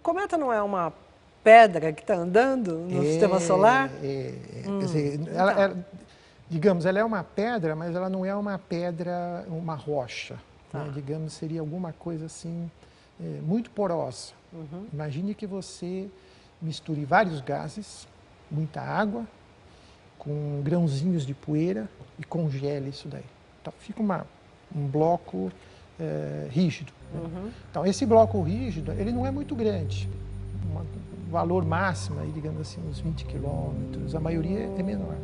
O cometa não é uma pedra que está andando no sistema solar? Quer dizer, Então. digamos, ela é uma pedra, mas ela não é uma pedra, uma rocha. Tá. Né? Digamos, seria alguma coisa assim, muito porosa. Imagine que você misture vários gases, muita água, com grãozinhos de poeira e congele isso daí. Então, fica um bloco rígido. Né? Então, esse bloco rígido, ele não é muito grande. Um valor máximo, aí, digamos assim, uns 20 quilômetros, a maioria é menor.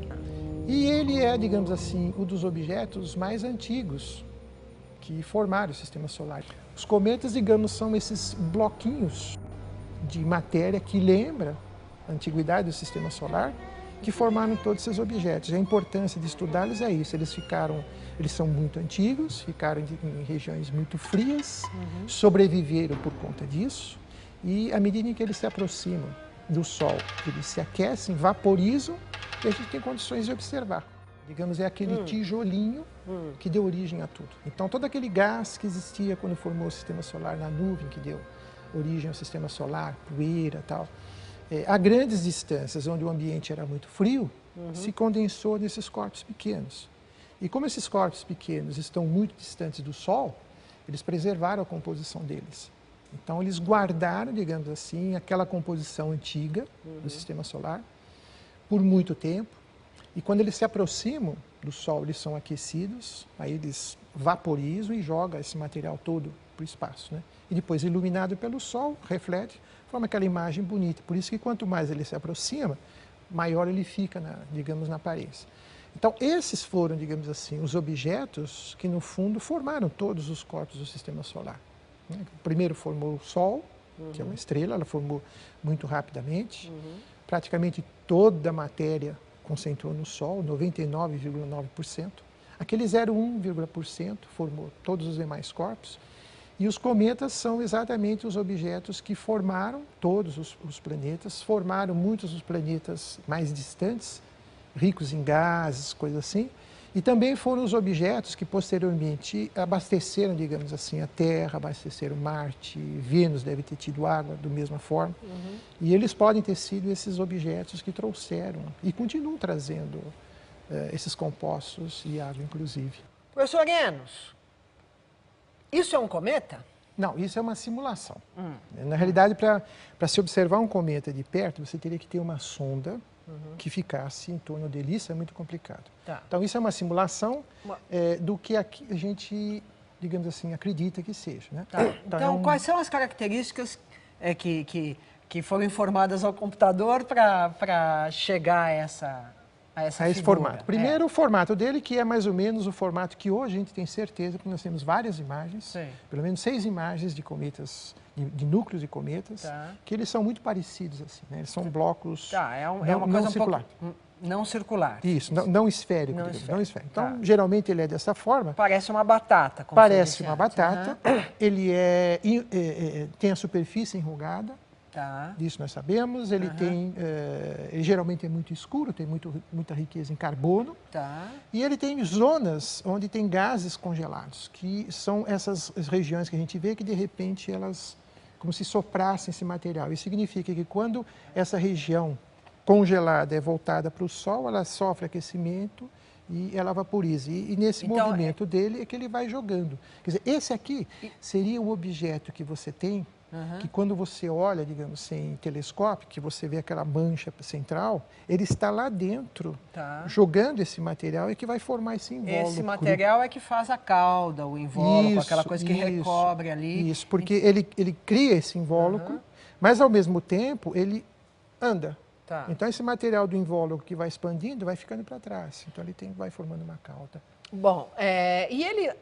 E ele é, digamos assim, um dos objetos mais antigos que formaram o sistema solar. Os cometas, digamos, são esses bloquinhos de matéria que lembra a antiguidade do sistema solar, que formaram todos esses objetos. A importância de estudá-los é isso, eles são muito antigos, ficaram em regiões muito frias, sobreviveram por conta disso, e à medida em que eles se aproximam do Sol, eles se aquecem, vaporizam, e a gente tem condições de observar. Digamos, é aquele tijolinho que deu origem a tudo. Então, todo aquele gás que existia quando formou o sistema solar na nuvem, que deu origem ao sistema solar, poeira e tal, a grandes distâncias, onde o ambiente era muito frio, se condensou nesses corpos pequenos. E como esses corpos pequenos estão muito distantes do Sol, eles preservaram a composição deles. Então, eles guardaram, digamos assim, aquela composição antiga do sistema solar por muito tempo. E quando eles se aproximam do Sol, eles são aquecidos, aí eles vaporizam e jogam esse material todo para o espaço. Né? E depois, iluminado pelo Sol, reflete, forma aquela imagem bonita. Por isso que quanto mais ele se aproxima, maior ele fica, digamos, na aparência. Então, esses foram, digamos assim, os objetos que, no fundo, formaram todos os corpos do sistema solar. Né? Primeiro formou o Sol, que é uma estrela, ela formou muito rapidamente. Praticamente toda a matéria concentrou no Sol, 99,9%. Aquele 0,1% formou todos os demais corpos. E os cometas são exatamente os objetos que formaram todos os planetas, formaram muitos dos planetas mais distantes, ricos em gases, coisas assim, e também foram os objetos que posteriormente abasteceram, digamos assim, a Terra, abasteceram Marte, Vênus deve ter tido água da mesma forma, e eles podem ter sido esses objetos que trouxeram e continuam trazendo esses compostos e água, inclusive. Professor Enos, isso é um cometa? Não, isso é uma simulação. Na realidade, para se observar um cometa de perto, você teria que ter uma sonda que ficasse em torno dele. Isso é muito complicado. Tá. Então, isso é uma simulação do que a gente, digamos assim, acredita que seja. Né? Tá. Então, quais são as características que foram informadas ao computador para chegar a essa a esse formato. Primeiro, o formato dele, que é mais ou menos o formato que hoje a gente tem certeza, porque nós temos várias imagens, pelo menos 6 imagens de cometas, de núcleos de cometas, que eles são muito parecidos assim, né? Eles são blocos não circular. Não circular. Isso, não esférico. Não esférico. Então, geralmente ele é dessa forma. Parece uma batata. Como parece uma batata. Ele tem a superfície enrugada. Disso nós sabemos. Ele ele geralmente é muito escuro, tem muita riqueza em carbono. E ele tem zonas onde tem gases congelados, que são essas regiões que a gente vê que de repente elas como se soprassem esse material. Isso significa que quando essa região congelada é voltada para o Sol, ela sofre aquecimento e ela vaporiza. E nesse movimento dele é que ele vai jogando. Quer dizer, esse aqui seria o objeto que você tem, que quando você olha, digamos, sem telescópio, que você vê aquela mancha central, ele está lá dentro, jogando esse material e que vai formar esse invólucro. Esse material é que faz a cauda, o invólucro, aquela coisa que recobre ali. Isso, porque ele cria esse invólucro, mas ao mesmo tempo ele anda. Então esse material do invólucro que vai expandindo vai ficando para trás. Então ele vai formando uma cauda. Bom,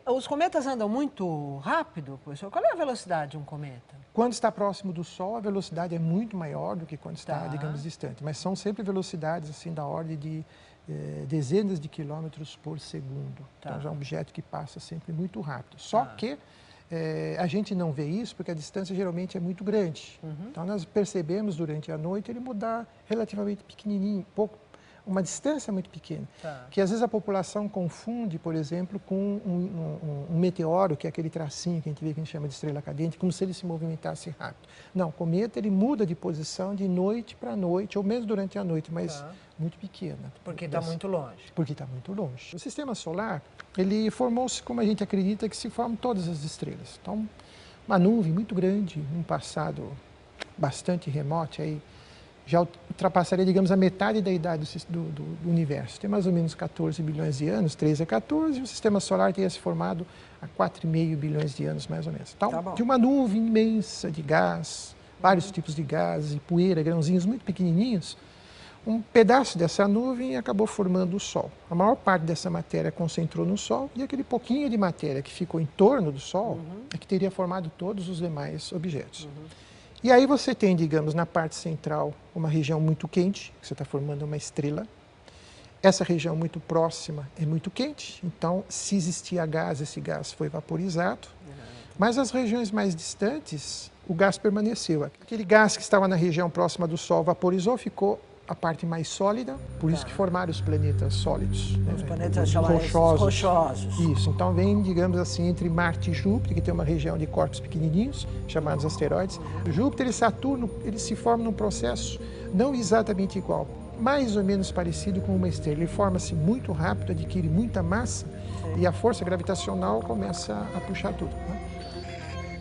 os cometas andam muito rápido, professor? Qual é a velocidade de um cometa? Quando está próximo do Sol, a velocidade é muito maior do que quando está, digamos, distante. Mas são sempre velocidades assim da ordem de dezenas de quilômetros por segundo. Então já é um objeto que passa sempre muito rápido. Só que a gente não vê isso porque a distância geralmente é muito grande. Então nós percebemos durante a noite ele mudar relativamente pequenininho, uma distância muito pequena. Tá. Que às vezes a população confunde, por exemplo, com um meteoro, que é aquele tracinho que a gente vê que a gente chama de estrela cadente, como se ele se movimentasse rápido. Não, o cometa ele muda de posição de noite para noite, ou mesmo durante a noite, mas muito pequena. Porque está muito longe. Porque está muito longe. O sistema solar, ele formou-se como a gente acredita que se formam todas as estrelas. Então, uma nuvem muito grande, num passado bastante remoto, aí já ultrapassaria, digamos, a metade da idade do universo. Tem mais ou menos 14 bilhões de anos, 13 a 14, e o sistema solar teria se formado há 4,5 bilhões de anos, mais ou menos. Então, de uma nuvem imensa de gás, vários tipos de gases, e poeira, grãozinhos muito pequenininhos, um pedaço dessa nuvem acabou formando o Sol. A maior parte dessa matéria concentrou no Sol, e aquele pouquinho de matéria que ficou em torno do Sol é que teria formado todos os demais objetos. E aí você tem, digamos, na parte central, uma região muito quente, que você está formando uma estrela. Essa região muito próxima é muito quente, então se existia gás, esse gás foi vaporizado. Mas as regiões mais distantes, o gás permaneceu. Aquele gás que estava na região próxima do Sol vaporizou, ficou a parte mais sólida, por isso que formaram os planetas sólidos. Os planetas rochosos. Isso, então vem, digamos assim, entre Marte e Júpiter, que tem uma região de corpos pequenininhos, chamados asteroides. Júpiter e Saturno, eles se formam num processo não exatamente igual, mais ou menos parecido com uma estrela. Ele forma-se muito rápido, adquire muita massa, e a força gravitacional começa a puxar tudo.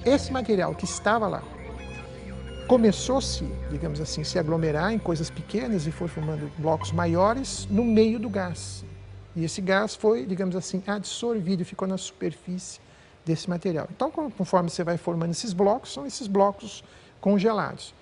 Esse material que estava lá, começou-se, digamos assim, se aglomerar em coisas pequenas e foi formando blocos maiores no meio do gás. E esse gás foi, digamos assim, absorvido e ficou na superfície desse material. Então, conforme você vai formando esses blocos, são esses blocos congelados.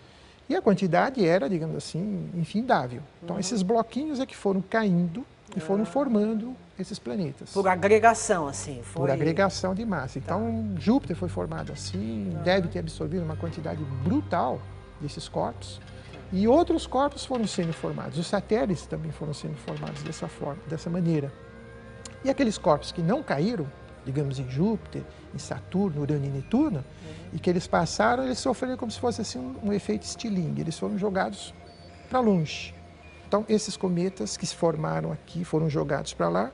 E a quantidade era, digamos assim, infindável. Então, esses bloquinhos é que foram caindo e foram formando esses planetas. Por agregação, assim? Por agregação de massa. Então, Júpiter foi formado assim, deve ter absorvido uma quantidade brutal desses corpos. E outros corpos foram sendo formados. Os satélites também foram sendo formados dessa forma, dessa maneira. E aqueles corpos que não caíram, digamos em Júpiter, em Saturno, Urano e Netuno, e que eles passaram, eles sofreram como se fosse assim um efeito estilingue. Eles foram jogados para longe. Então, esses cometas que se formaram aqui foram jogados para lá,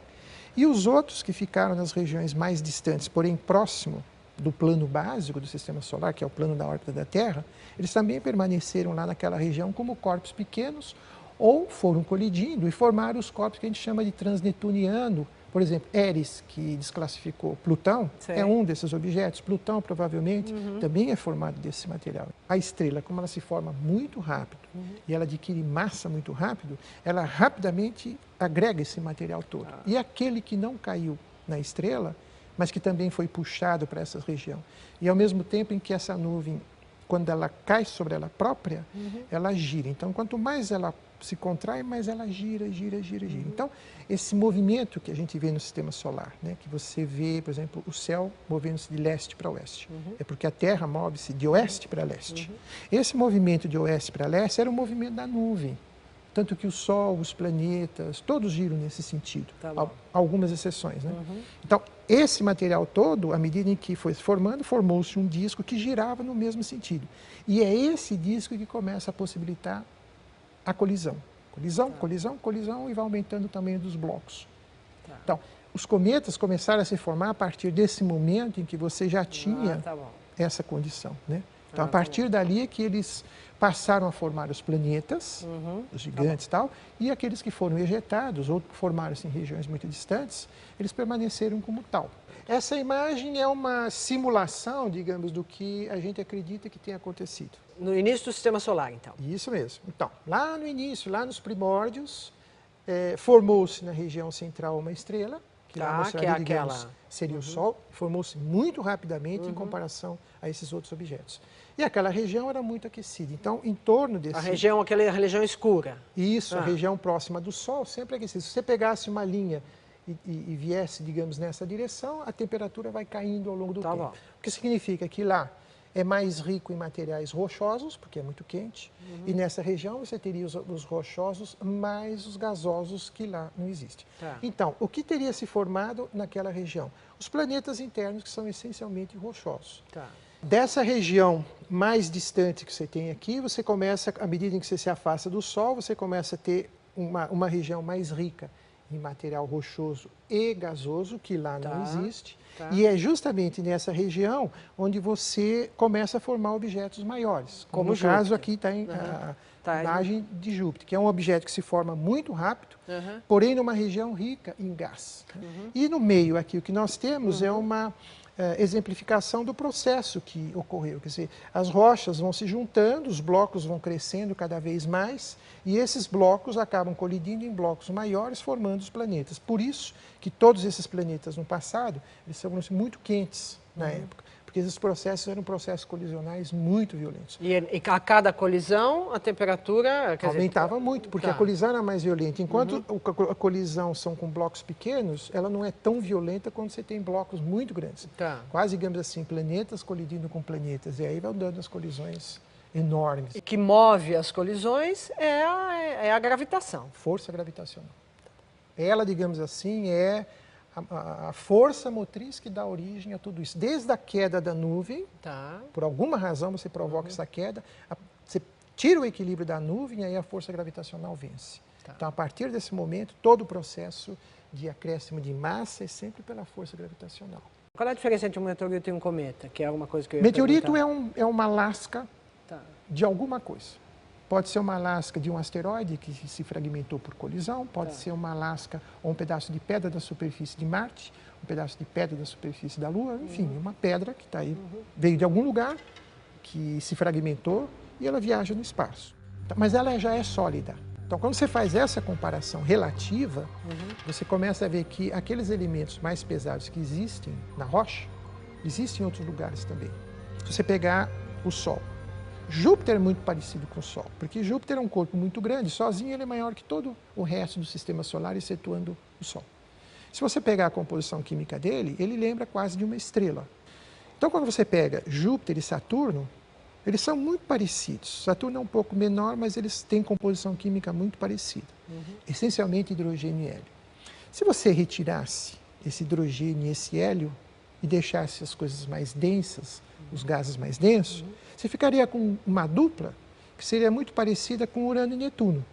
e os outros que ficaram nas regiões mais distantes, porém próximo do plano básico do Sistema Solar, que é o plano da órbita da Terra, eles também permaneceram lá naquela região como corpos pequenos, ou foram colidindo e formaram os corpos que a gente chama de transnetuniano. Por exemplo, Eris, que desclassificou Plutão, é um desses objetos. Plutão, provavelmente, também é formado desse material. A estrela, como ela se forma muito rápido e ela adquire massa muito rápido, ela rapidamente agrega esse material todo. E aquele que não caiu na estrela, mas que também foi puxado para essa região. E ao mesmo tempo em que essa nuvem, quando ela cai sobre ela própria, ela gira. Então, quanto mais ela se contrai, mais ela gira. Então, esse movimento que a gente vê no Sistema Solar, né, que você vê, por exemplo, o céu movendo-se de leste para oeste, é porque a Terra move-se de oeste para leste. Esse movimento de oeste para leste era o movimento da nuvem. Tanto que o Sol, os planetas, todos giram nesse sentido. Algumas exceções, né? Então, esse material todo, à medida em que foi se formando, formou-se um disco que girava no mesmo sentido. E é esse disco que começa a possibilitar a colisão. Colisão, e vai aumentando o tamanho dos blocos. Então, os cometas começaram a se formar a partir desse momento em que você já tinha essa condição, né? Então, a partir dali é que eles passaram a formar os planetas, os gigantes e tal, e aqueles que foram ejetados ou formaram-se em regiões muito distantes, eles permaneceram como tal. Essa imagem é uma simulação, digamos, do que a gente acredita que tenha acontecido. No início do Sistema Solar, então? Isso mesmo. Então, lá no início, lá nos primórdios, formou-se na região central uma estrela, que lá mostraria, digamos, seria o Sol, formou-se muito rapidamente em comparação a esses outros objetos. E aquela região era muito aquecida. Então, em torno desse... Aquela região escura. Isso, a região próxima do Sol sempre aquecida. Se você pegasse uma linha e viesse, digamos, nessa direção, a temperatura vai caindo ao longo do tempo. O que significa que lá é mais rico em materiais rochosos, porque é muito quente, e nessa região você teria os rochosos mais os gasosos, que lá não existe. Então, o que teria se formado naquela região? Os planetas internos, que são essencialmente rochosos. Dessa região mais distante que você tem aqui, você começa, à medida em que você se afasta do Sol, você começa a ter uma região mais rica em material rochoso e gasoso, que lá não existe. E é justamente nessa região onde você começa a formar objetos maiores. Como no caso aqui está a imagem de Júpiter, que é um objeto que se forma muito rápido, porém numa região rica em gás. E no meio aqui o que nós temos é uma exemplificação do processo que ocorreu. Quer dizer, as rochas vão se juntando, os blocos vão crescendo cada vez mais, e esses blocos acabam colidindo em blocos maiores, formando os planetas. Por isso que todos esses planetas no passado, eles são muito quentes na época, porque esses processos eram processos colisionais muito violentos. E a cada colisão, a temperatura... aumentava muito, porque a colisão era mais violenta. Enquanto a colisão são com blocos pequenos, ela não é tão violenta quando você tem blocos muito grandes. Quase, digamos assim, planetas colidindo com planetas. E aí vão dando as colisões enormes. E que move as colisões é a gravitação. Força gravitacional. Ela, digamos assim, é a força motriz que dá origem a tudo isso. Desde a queda da nuvem, por alguma razão você provoca essa queda, você tira o equilíbrio da nuvem e aí a força gravitacional vence. Então, a partir desse momento, todo o processo de acréscimo de massa é sempre pela força gravitacional. Qual é a diferença entre um meteorito e um cometa? Que é alguma coisa que eu ia meteorito perguntar. é uma lasca de alguma coisa. Pode ser uma lasca de um asteroide que se fragmentou por colisão, pode ser uma lasca ou um pedaço de pedra da superfície de Marte, um pedaço de pedra da superfície da Lua, enfim, uma pedra que está aí, veio de algum lugar, que se fragmentou e ela viaja no espaço. Mas ela já é sólida. Então, quando você faz essa comparação relativa, você começa a ver que aqueles elementos mais pesados que existem na rocha, existem em outros lugares também. Se você pegar o Sol, Júpiter é muito parecido com o Sol, porque Júpiter é um corpo muito grande, sozinho ele é maior que todo o resto do sistema solar, excetuando o Sol. Se você pegar a composição química dele, ele lembra quase de uma estrela. Então, quando você pega Júpiter e Saturno, eles são muito parecidos. Saturno é um pouco menor, mas eles têm composição química muito parecida. Essencialmente hidrogênio e hélio. Se você retirasse esse hidrogênio e esse hélio e deixasse as coisas mais densas, os gases mais densos, você ficaria com uma dupla que seria muito parecida com Urano e Netuno.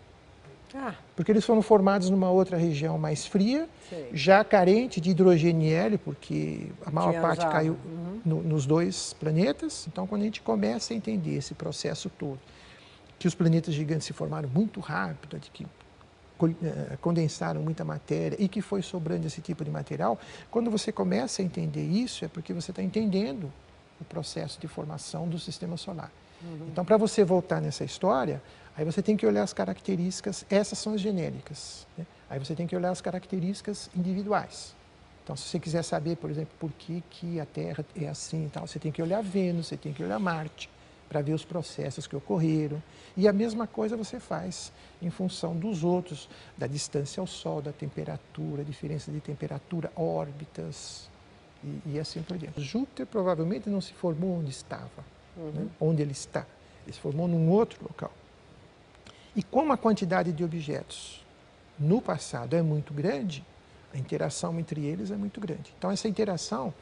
Porque eles foram formados numa outra região mais fria, já carente de hidrogênio e hélio, porque a maior parte caiu nos dois planetas. Então, quando a gente começa a entender esse processo todo, que os planetas gigantes se formaram muito rápido, de que condensaram muita matéria e que foi sobrando esse tipo de material, quando você começa a entender isso, é porque você está entendendo o processo de formação do sistema solar. Então, para você voltar nessa história, aí você tem que olhar as características, essas são as genéricas, né? Aí você tem que olhar as características individuais. Então, se você quiser saber, por exemplo, por que a Terra é assim e tal, você tem que olhar Vênus, você tem que olhar Marte, para ver os processos que ocorreram. E a mesma coisa você faz em função dos outros, da distância ao Sol, da temperatura, diferença de temperatura, órbitas, e assim por diante. Júpiter provavelmente não se formou onde estava, né? Onde ele está. Ele se formou num outro local. E como a quantidade de objetos no passado é muito grande, a interação entre eles é muito grande. Então, essa interação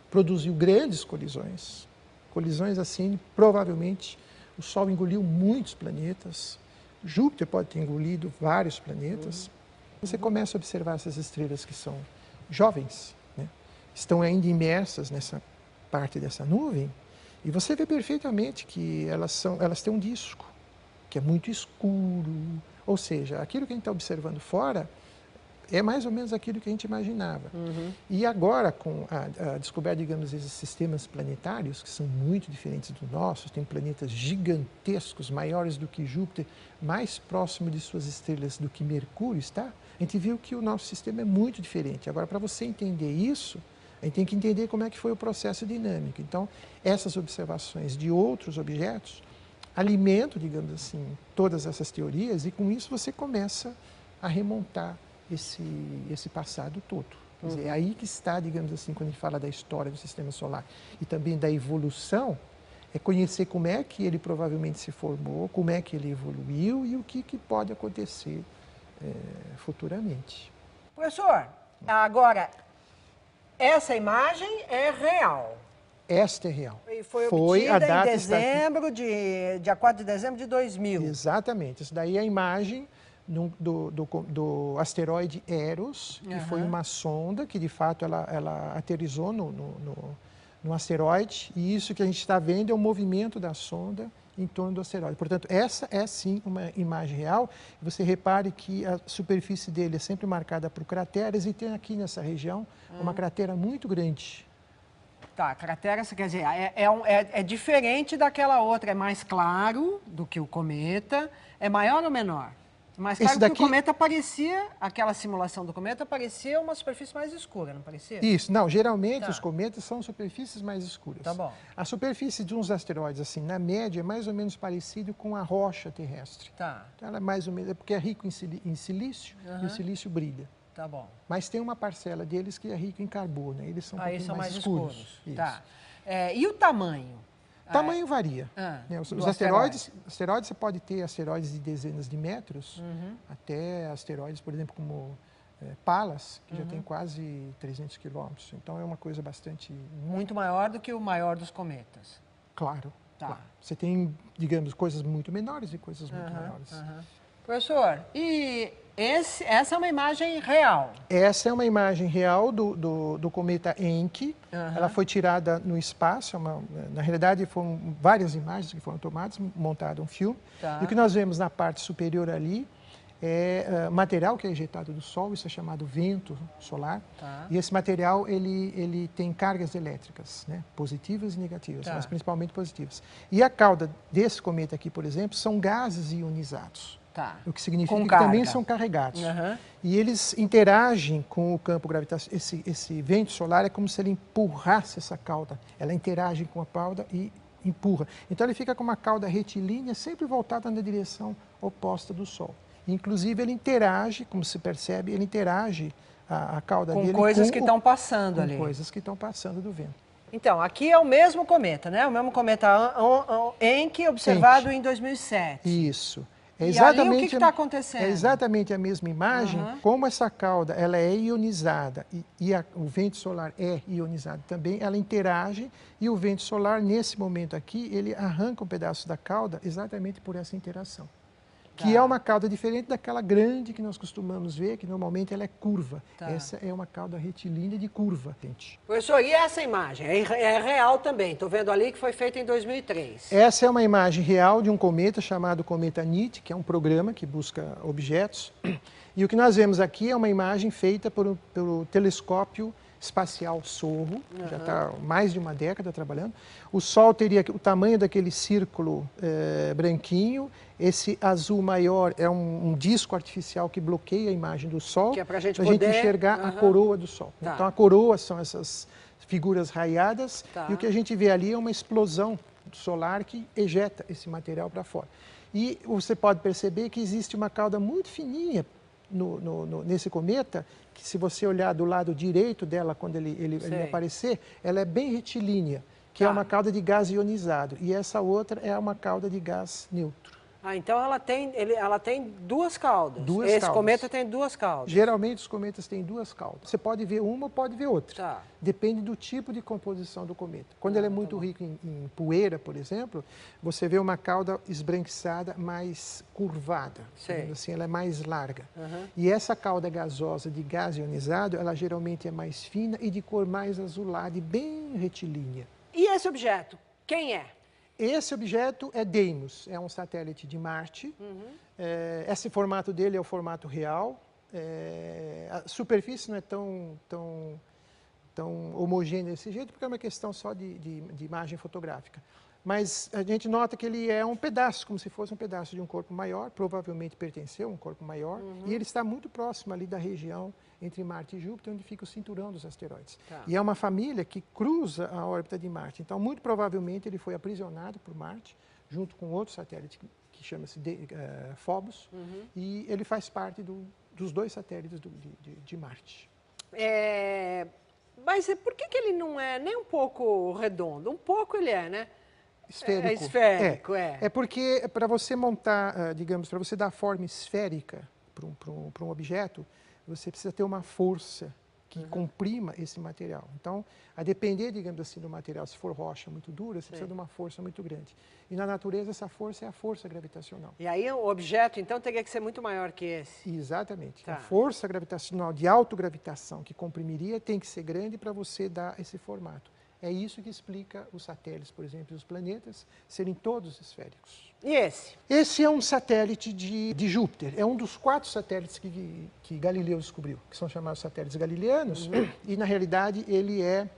produziu grandes colisões. Colisões assim, provavelmente, o Sol engoliu muitos planetas, Júpiter pode ter engolido vários planetas. Você começa a observar essas estrelas que são jovens, né? Estão ainda imersas nessa parte dessa nuvem, e você vê perfeitamente que elas têm um disco, que é muito escuro, ou seja, aquilo que a gente está observando fora é mais ou menos aquilo que a gente imaginava. E agora, com a descoberta, digamos, desses sistemas planetários, que são muito diferentes dos nossos, tem planetas gigantescos, maiores do que Júpiter, mais próximo de suas estrelas do que Mercúrio está, a gente viu que o nosso sistema é muito diferente. Agora, para você entender isso, a gente tem que entender como é que foi o processo dinâmico. Então, essas observações de outros objetos alimentam, digamos assim, todas essas teorias, e com isso você começa a remontar esse passado todo. Quer dizer, é aí que está, digamos assim, quando a gente fala da história do Sistema Solar e também da evolução, é conhecer como é que ele provavelmente se formou, como é que ele evoluiu e o que pode acontecer futuramente. Professor, agora, essa imagem é real. Esta é real. E foi obtida a data em dezembro, dia 4 de dezembro de 2000. Exatamente. Isso daí é a imagem do asteroide Eros, que foi uma sonda que, de fato, ela aterrissou no asteroide, e isso que a gente está vendo é o movimento da sonda em torno do asteroide. Portanto, essa é sim uma imagem real. Você repare que a superfície dele é sempre marcada por crateras, e tem aqui nessa região uma cratera muito grande. Tá, cratera, quer dizer, é diferente daquela outra, é mais claro do que o cometa, é maior ou menor? Mais claro que o cometa parecia, aquela simulação do cometa parecia uma superfície mais escura, não parecia? Isso, não, geralmente os cometas são superfícies mais escuras. Tá bom. A superfície de uns asteroides, assim, na média, é mais ou menos parecido com a rocha terrestre. Tá. Então, ela é mais ou menos, porque é rico em silício, e o silício brilha. Tá bom. Mas tem uma parcela deles que é rica em carbono, eles são um pouquinho mais escuros. Tá. E o tamanho? O tamanho varia. Né? Os asteroides, você pode ter asteroides de dezenas de metros, até asteroides, por exemplo, como Pallas, que já tem quase 300 quilômetros. Então, é uma coisa bastante... Muito maior do que o maior dos cometas. Claro. Tá. Claro. Você tem, digamos, coisas muito menores e coisas muito maiores. Professor, e essa é uma imagem real? Essa é uma imagem real do cometa Encke. Ela foi tirada no espaço. Na realidade, foram várias imagens que foram tomadas, montado um filme. Tá. E o que nós vemos na parte superior ali é material que é ejetado do Sol, isso é chamado vento solar. Tá. E esse material ele tem cargas elétricas, né? Positivas e negativas, Tá. mas principalmente positivas. E a cauda desse cometa aqui, por exemplo, são gases ionizados. Tá. O que significa que também são carregados. E eles interagem com o campo gravitacional. Esse vento solar é como se ele empurrasse essa cauda. Ela interage com a cauda e empurra. Então ele fica com uma cauda retilínea sempre voltada na direção oposta do Sol. Inclusive ele interage, como se percebe, ele interage a cauda dele com coisas que estão passando ali. Com coisas que estão passando do vento. Então, aqui é o mesmo cometa, né? O mesmo cometa Encke, observado em 2007. Isso. E aí o que está acontecendo? É exatamente a mesma imagem. Como essa cauda ela é ionizada e o vento solar é ionizado também, ela interage e o vento solar, nesse momento aqui, ele arranca um pedaço da cauda exatamente por essa interação. Que é uma cauda diferente daquela grande que nós costumamos ver, que normalmente ela é curva. Essa é uma cauda retilínea de curva. Professor, e essa imagem? É real também, estou vendo ali que foi feita em 2003. Essa é uma imagem real de um cometa chamado cometa NIT, que é um programa que busca objetos. E o que nós vemos aqui é uma imagem feita pelo telescópio espacial SOHO, que já está mais de uma década trabalhando. O Sol teria o tamanho daquele círculo branquinho. Esse azul maior é um disco artificial que bloqueia a imagem do Sol, que é para a gente enxergar a coroa do Sol. Tá. Então a coroa são essas figuras raiadas, tá. E o que a gente vê ali é uma explosão solar que ejeta esse material para fora. E você pode perceber que existe uma cauda muito fininha nesse cometa, que se você olhar do lado direito dela, quando ele aparecer, ela é bem retilínea, que é uma cauda de gás ionizado, e essa outra é uma cauda de gás neutro. Então ela tem duas caudas. Esse cometa tem duas caudas. Geralmente os cometas têm duas caudas. Você pode ver uma ou pode ver outra. Tá. Depende do tipo de composição do cometa. Quando ele é muito rico em poeira, por exemplo, você vê uma cauda esbranquiçada mais curvada. Assim, ela é mais larga. E essa cauda gasosa de gás ionizado, ela geralmente é mais fina e de cor mais azulada e bem retilínea. E esse objeto, quem é? Esse objeto é Deimos, é um satélite de Marte. Esse formato dele é o formato real. A superfície não é tão homogênea desse jeito, porque é uma questão só de imagem fotográfica. Mas a gente nota que ele é um pedaço, como se fosse um pedaço de um corpo maior, provavelmente pertenceu a um corpo maior, e ele está muito próximo ali da região entre Marte e Júpiter, onde fica o cinturão dos asteroides. E é uma família que cruza a órbita de Marte. Então, muito provavelmente, ele foi aprisionado por Marte, junto com outro satélite que chama-se Phobos, e ele faz parte dos dois satélites de Marte. Mas por que ele não é nem um pouco redondo? Um pouco ele é, né? Esférico. É esférico, É porque para você montar, digamos, para você dar forma esférica para um objeto, você precisa ter uma força que comprima esse material. Então, a depender, digamos assim, do material, se for rocha muito dura, você precisa de uma força muito grande. E na natureza, essa força é a força gravitacional. E aí o objeto, então, teria que ser muito maior que esse? Exatamente. Tá. A força gravitacional de autogravitação que comprimiria tem que ser grande para você dar esse formato. É isso que explica os satélites, por exemplo, e os planetas serem todos esféricos. E esse? Esse é um satélite de Júpiter. É um dos 4 satélites que Galileu descobriu, que são chamados satélites galileanos. E, na realidade, ele é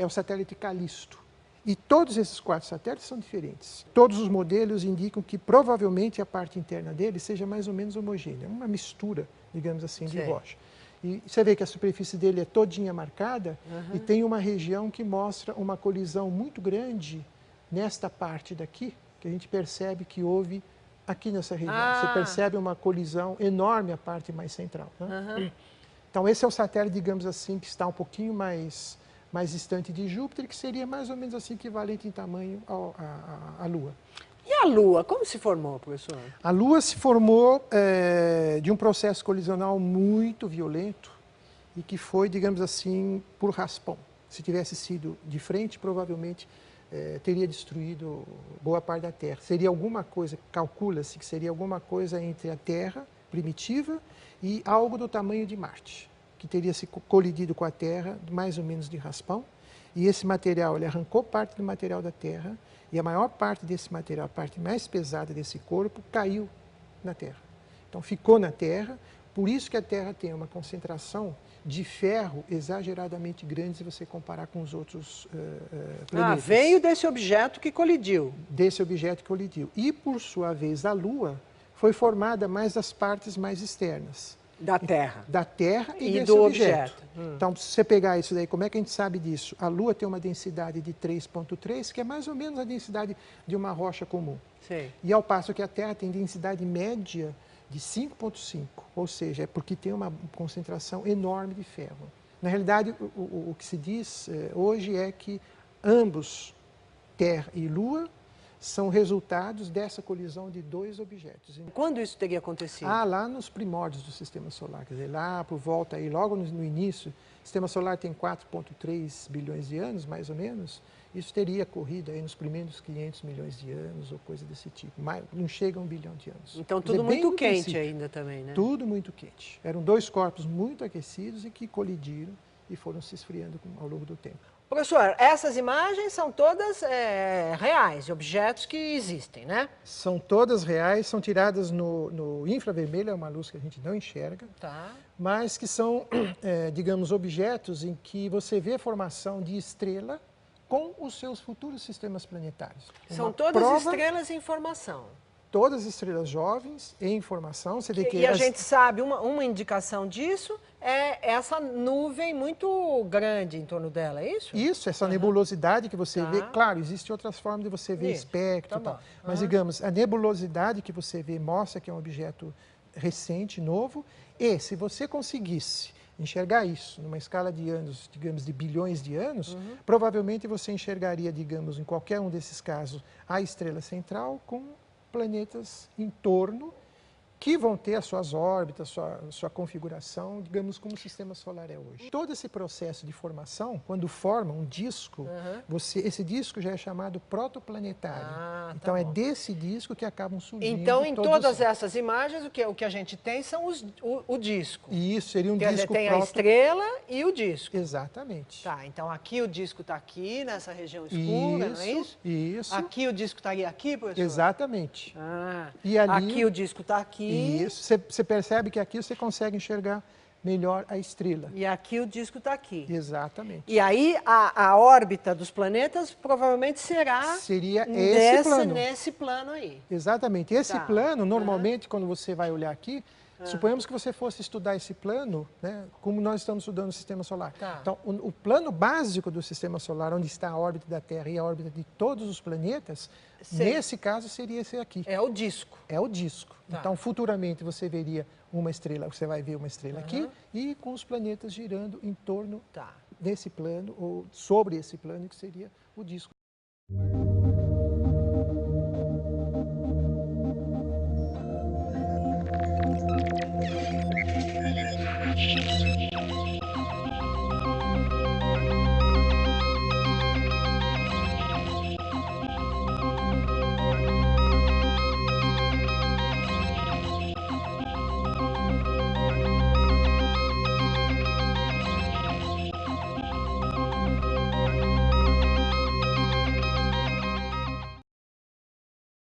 o satélite Calisto. E todos esses 4 satélites são diferentes. Todos os modelos indicam que, provavelmente, a parte interna dele seja mais ou menos homogênea. Uma mistura, digamos assim, de rocha. E você vê que a superfície dele é todinha marcada e tem uma região que mostra uma colisão muito grande nesta parte daqui, que a gente percebe que houve aqui nessa região. Você percebe uma colisão enorme a parte mais central. Né? Então, esse é o satélite, digamos assim, que está um pouquinho mais distante de Júpiter, que seria mais ou menos assim equivalente em tamanho à Lua. E a Lua, como se formou, professor? A Lua se formou de um processo colisional muito violento e que foi, digamos assim, por raspão. Se tivesse sido de frente, provavelmente teria destruído boa parte da Terra. Seria alguma coisa, calcula-se que seria alguma coisa entre a Terra primitiva e algo do tamanho de Marte, que teria se colidido com a Terra, mais ou menos de raspão. E esse material, ele arrancou parte do material da Terra, e a maior parte desse material, a parte mais pesada desse corpo, caiu na Terra. Então, ficou na Terra, por isso que a Terra tem uma concentração de ferro exageradamente grande se você comparar com os outros planetas. Veio desse objeto que colidiu. Desse objeto que colidiu. E, por sua vez, a Lua foi formada mais das partes mais externas. Da Terra. Da Terra e desse do objeto. Então, se você pegar isso daí, como é que a gente sabe disso? A Lua tem uma densidade de 3,3, que é mais ou menos a densidade de uma rocha comum. Sim. E ao passo que a Terra tem densidade média de 5,5, ou seja, é porque tem uma concentração enorme de ferro. Na realidade, o que se diz hoje é que ambos, Terra e Lua, são resultados dessa colisão de 2 objetos. Quando isso teria acontecido? Lá nos primórdios do Sistema Solar, quer dizer, lá por volta, aí, logo no início, o Sistema Solar tem 4,3 bilhões de anos, mais ou menos, isso teria ocorrido aí nos primeiros 500 milhões de anos ou coisa desse tipo, não chega a 1 bilhão de anos. Então tudo muito quente ainda também, né? Tudo muito quente. Eram 2 corpos muito aquecidos e que colidiram e foram se esfriando ao longo do tempo. Professor, essas imagens são todas reais, objetos que existem, né? São todas reais, são tiradas no infravermelho, é uma luz que a gente não enxerga, mas que são, digamos, objetos em que você vê a formação de estrela com os seus futuros sistemas planetários. São todas estrelas em formação. Todas estrelas jovens em formação. Você vê que e a gente sabe, uma indicação disso é essa nuvem muito grande em torno dela, é isso? Isso, essa nebulosidade que você vê. Claro, existem outras formas de você ver espectro e tal. Mas, digamos, a nebulosidade que você vê mostra que é um objeto recente, novo. E se você conseguisse enxergar isso numa escala de anos, digamos, de bilhões de anos, provavelmente você enxergaria, digamos, em qualquer um desses casos, a estrela central com planetas em torno que vão ter as suas órbitas, sua configuração, digamos, como o Sistema Solar é hoje. Todo esse processo de formação, quando forma um disco, esse disco já é chamado protoplanetário. Então, é desse disco que acabam surgindo. Então, em todas essas imagens, o que a gente tem são o disco. E isso seria um disco proto. Tem a estrela e o disco. Exatamente. Tá, então aqui o disco está aqui, nessa região escura, não é isso? Isso. Aqui o disco estaria aqui, professor? Exatamente. E ali, aqui o disco está aqui. Isso, você percebe que aqui você consegue enxergar melhor a estrela. E aqui o disco está aqui. Exatamente. E aí a órbita dos planetas provavelmente seria nesse plano aí. Exatamente. Esse plano, normalmente, quando você vai olhar aqui, suponhamos que você fosse estudar esse plano, né, como nós estamos estudando o Sistema Solar. Então, o plano básico do Sistema Solar, onde está a órbita da Terra e a órbita de todos os planetas, nesse caso seria esse aqui. É o disco. É o disco. Então, futuramente você veria uma estrela, você vai ver uma estrela aqui, e com os planetas girando em torno desse plano, ou sobre esse plano, que seria o disco.